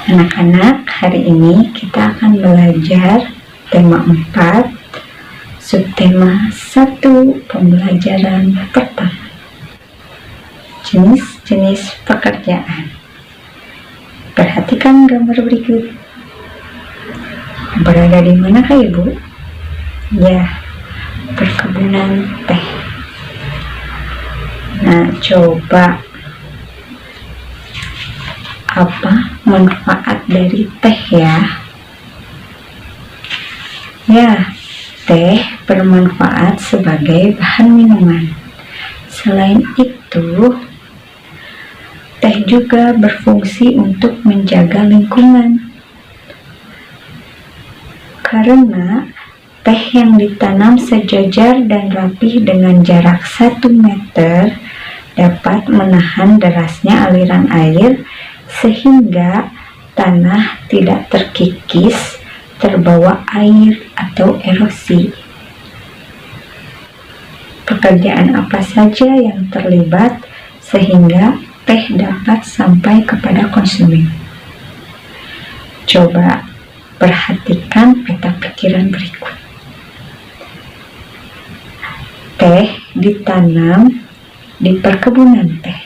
Anak-anak, hari ini kita akan belajar tema 4, subtema 1, pembelajaran pertama. Jenis-jenis pekerjaan. Perhatikan gambar berikut. Berada di manakah Ibu? Ya, perkebunan teh. Nah, coba apa manfaat dari teh ya? Ya, teh bermanfaat sebagai bahan minuman. Selain itu, teh juga berfungsi untuk menjaga lingkungan. Karena teh yang ditanam sejajar dan rapih dengan jarak 1 meter dapat menahan derasnya aliran air sehingga tanah tidak terkikis, terbawa air atau erosi. Pekerjaan apa saja yang terlibat sehingga teh dapat sampai kepada konsumen? Coba perhatikan peta pikiran berikut. Teh ditanam di perkebunan teh.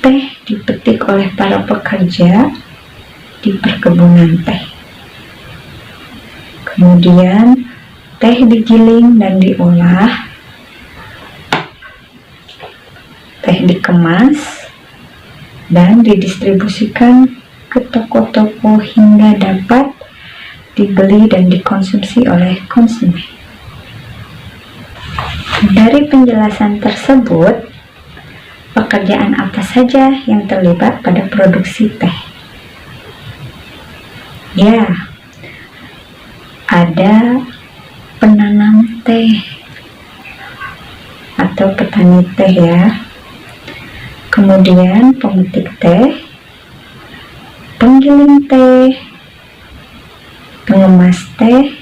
Teh dipetik oleh para pekerja di perkebunan teh. Kemudian teh digiling dan diolah. Teh dikemas dan didistribusikan ke toko-toko hingga dapat dibeli dan dikonsumsi oleh konsumen. Dari penjelasan tersebut, pekerjaan apa saja yang terlibat pada produksi teh? Ya, ada penanam teh atau petani teh ya. Kemudian pemetik teh, penggiling teh, pengemas teh,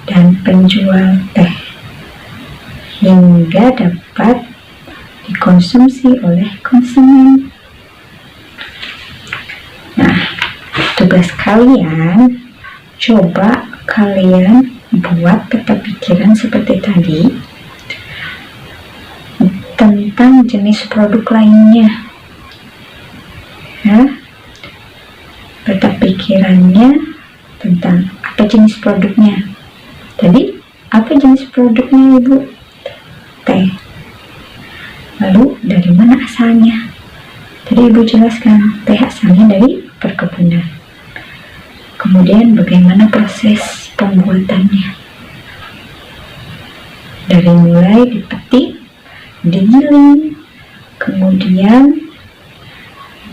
dan penjual teh, hingga dapat dikonsumsi oleh konsumen. Nah, tugas kalian, coba kalian buat peta pikiran seperti tadi tentang jenis produk lainnya. Ya, peta pikirannya tentang apa jenis produknya. Tadi, apa jenis produknya Ibu? Teh. Lalu dari mana asalnya? Tadi Ibu jelaskan, teh asalnya dari perkebunan. Kemudian bagaimana proses pembuatannya? Dari mulai dipetik, digiling, kemudian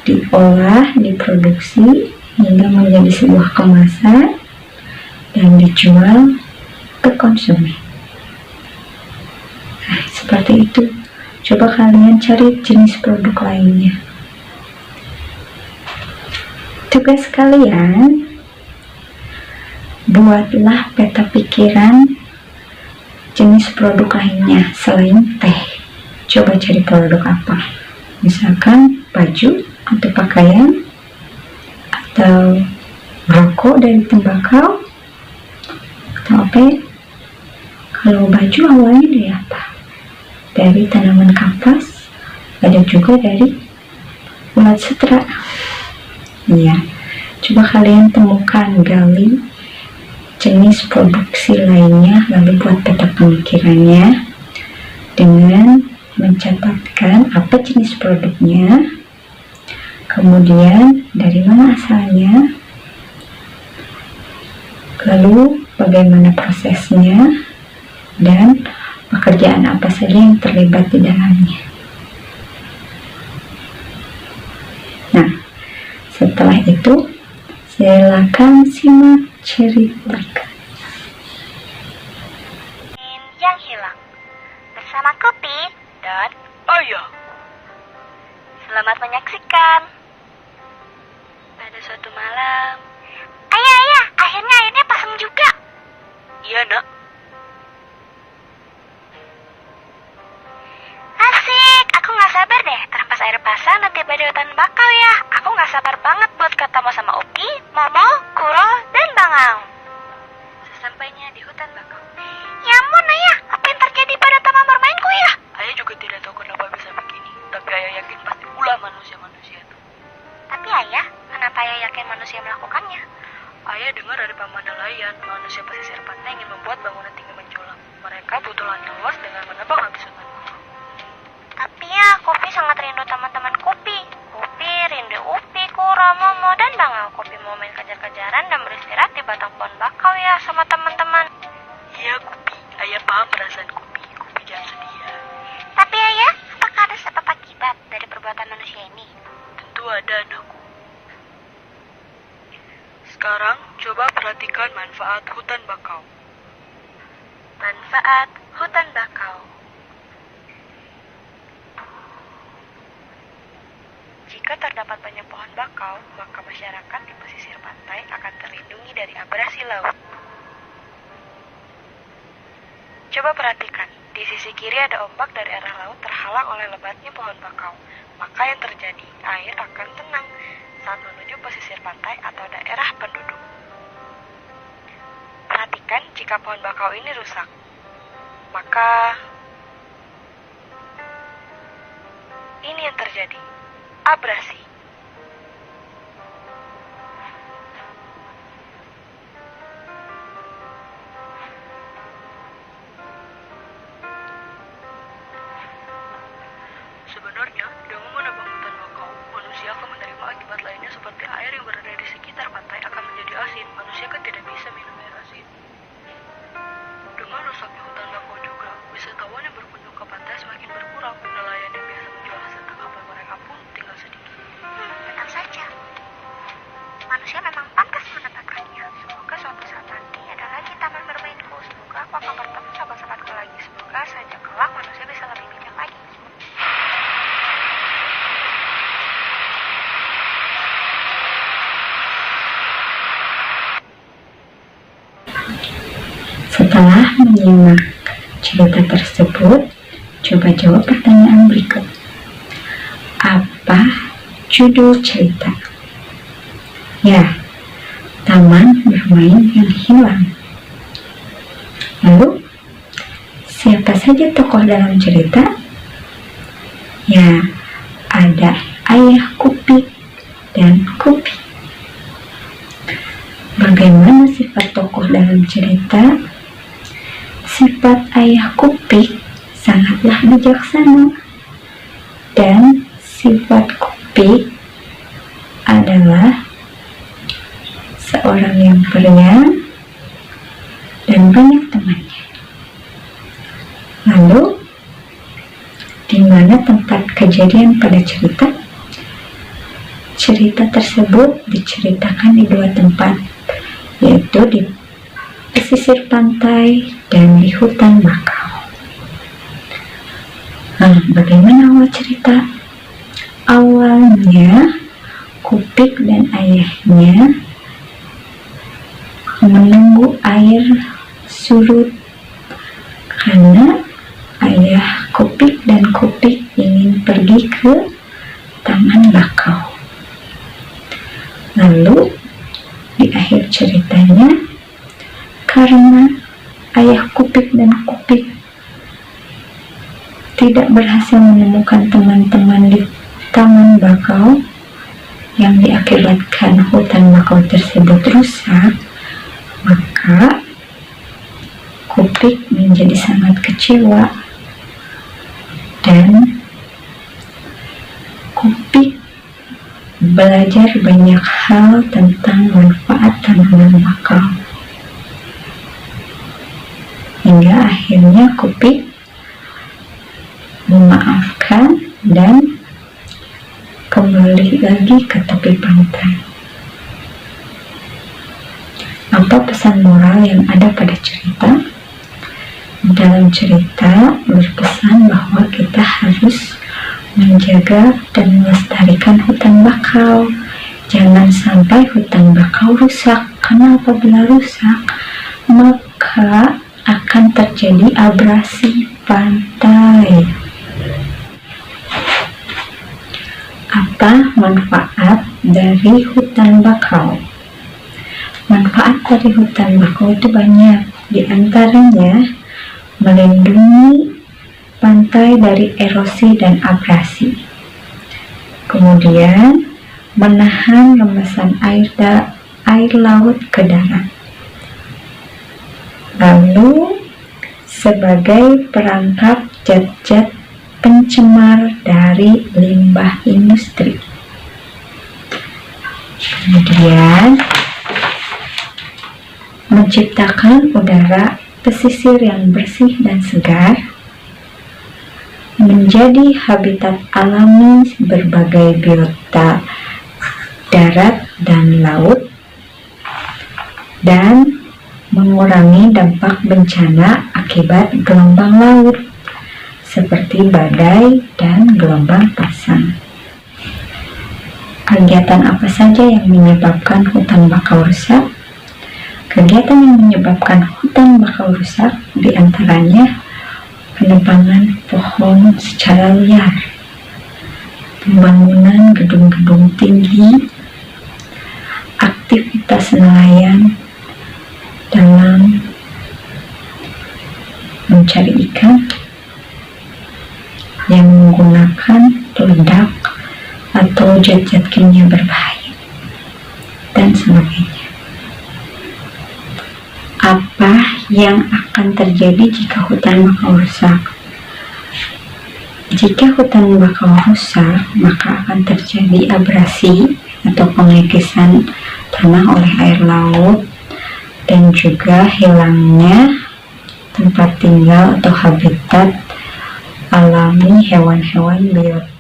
diolah, diproduksi hingga menjadi sebuah kemasan dan dijual ke konsumen. Nah, seperti itu. Coba kalian cari jenis produk lainnya. Tugas kalian, buatlah peta pikiran jenis produk lainnya selain teh. Coba cari produk apa? Misalkan baju atau pakaian, atau rokok dari tembakau, atau apa ya? Kalau baju awalnya dari apa? Dari tanaman kapas, ada juga dari ulat sutra. Iya, coba kalian temukan, gali jenis produksi lainnya, lalu buat peta pemikirannya dengan mencatatkan apa jenis produknya, kemudian dari mana asalnya, lalu bagaimana prosesnya, dan pekerjaan apa saja yang terlibat di dalamnya. Nah, setelah itu silakan simak cerita berikut. Yang hilang bersama Kopi dan Ayah. Selamat menyaksikan. Pada suatu malam, ayah, akhirnya airnya pasang juga. Iya, Nak. Asik, aku nggak sabar deh terpas air pasang dan tiba di hutan bakau ya. Aku gak sabar banget buat ketemu sama Upi, Momo, Kuro, dan Bangau. Sesampainya di hutan bakau. Ya ampun ayah, apa yang terjadi pada taman bermainku ya? Ayah juga tidak tahu kenapa bisa begini, tapi ayah yakin pasti ulah manusia-manusia itu. Tapi ayah, kenapa ayah yakin manusia melakukannya? Ayah dengar dari paman nelayan, manusia pesisir pantai ingin membuat bangunan tinggi menjulang. Mereka butuh lahan yang luas dengan menebang habis hutan. Tapi ya, Kopi sangat rindu teman-teman Kopi. Kopi rindu Upi, Kuro, Momo, dan Bangau. Kopi mau main kejar-kejaran dan beristirahat di batang pohon bakau ya sama teman-teman. Iya, Kopi. Ayah paham perasaan Kopi. Kopi jangan sedih ya. Tapi ayah, apakah ada sebab akibat dari perbuatan manusia ini? Tentu ada, anakku. Sekarang, coba perhatikan manfaat hutan bakau. Manfaat hutan bakau. Jika terdapat banyak pohon bakau, maka masyarakat di pesisir pantai akan terlindungi dari abrasi laut. Coba perhatikan, di sisi kiri ada ombak dari arah laut terhalang oleh lebatnya pohon bakau. Maka yang terjadi, air akan tenang saat menuju pesisir pantai atau daerah penduduk. Perhatikan jika pohon bakau ini rusak, maka ini yang terjadi, abrasi. Sebenarnya, dengan menebang hutan bakau, manusia akan menerima akibat lainnya seperti air yang berada di sekitar pantai akan menjadi asin. Manusia kan tidak bisa minum air asin. Dengan rusaknya hutan bakau juga, wisatawan yang berkunjung ke pantai semakin berkurang. Nelayan yang biasa menjual hasil tangkapan mereka pun tinggal sedikit. Tenang saja. Manusia memang pantas mendapatkannya. Semoga suatu saat nanti ada lagi taman bermainku. Semoga aku akan bertemu sahabat-sahabatku lagi. Semoga saja kelak manusia bisa lebih bijak lagi. Setelah menyimak cerita tersebut, coba jawab pertanyaan berikut. Apa judul cerita? Ya, taman bermain yang hilang. Lalu, siapa saja tokoh dalam cerita? Ya, ada ayah Kupi dan Kupi. Bagaimana sifat tokoh dalam cerita? Sifat ayah Kupi sangatlah bijaksana, dan sifat Kupi adalah seorang yang periang dan banyak temannya. Lalu, di mana tempat kejadian pada cerita? Cerita tersebut diceritakan di dua tempat, yaitu di pesisir pantai dan di hutan bakau. Nah, bagaimana awal cerita? Awalnya, Kupik dan ayahnya menunggu air surut karena ayah Kupik dan Kupik ingin pergi ke taman bakau. Lalu, di akhir ceritanya, karena ayah Kupik dan Kupik tidak berhasil menemukan teman-teman di taman bakau yang diakibatkan hutan bakau tersebut rusak, maka Kupik menjadi sangat kecewa dan Kupik belajar banyak hal tentang manfaat tanaman bakau. Hingga akhirnya Kupik memaafkan dan kembali lagi ke tepi pantai. Apa pesan moral yang ada pada cerita? Dalam cerita berpesan bahwa kita harus menjaga dan melestarikan hutan bakau. Jangan sampai hutan bakau rusak, karena apabila rusak maka akan terjadi abrasi pantai. Apa manfaat dari hutan bakau? Manfaat dari hutan bakau itu banyak, di antaranya melindungi pantai dari erosi dan abrasi. Kemudian menahan rembesan air laut ke darat. Lalu sebagai perangkap zat-zat pencemar dari limbah industri. Kemudian menciptakan udara pesisir yang bersih dan segar, menjadi habitat alami berbagai biota darat dan laut, dan mengurangi dampak bencana akibat gelombang laut seperti badai dan gelombang pasang. Kegiatan apa saja yang menyebabkan hutan bakau rusak? Kegiatan yang menyebabkan hutan bakau rusak diantaranya penebangan pohon secara liar, pembangunan gedung-gedung tinggi, aktivitas nelayan dalam mencari ikan yang menggunakan peledak atau zat-zat kimia berbahaya, dan sebagainya. Apa yang akan terjadi jika hutan bakau rusak? Jika hutan bakau rusak, maka akan terjadi abrasi atau pengekisan tanah oleh air laut, dan juga hilangnya tempat tinggal atau habitat alami hewan-hewan biota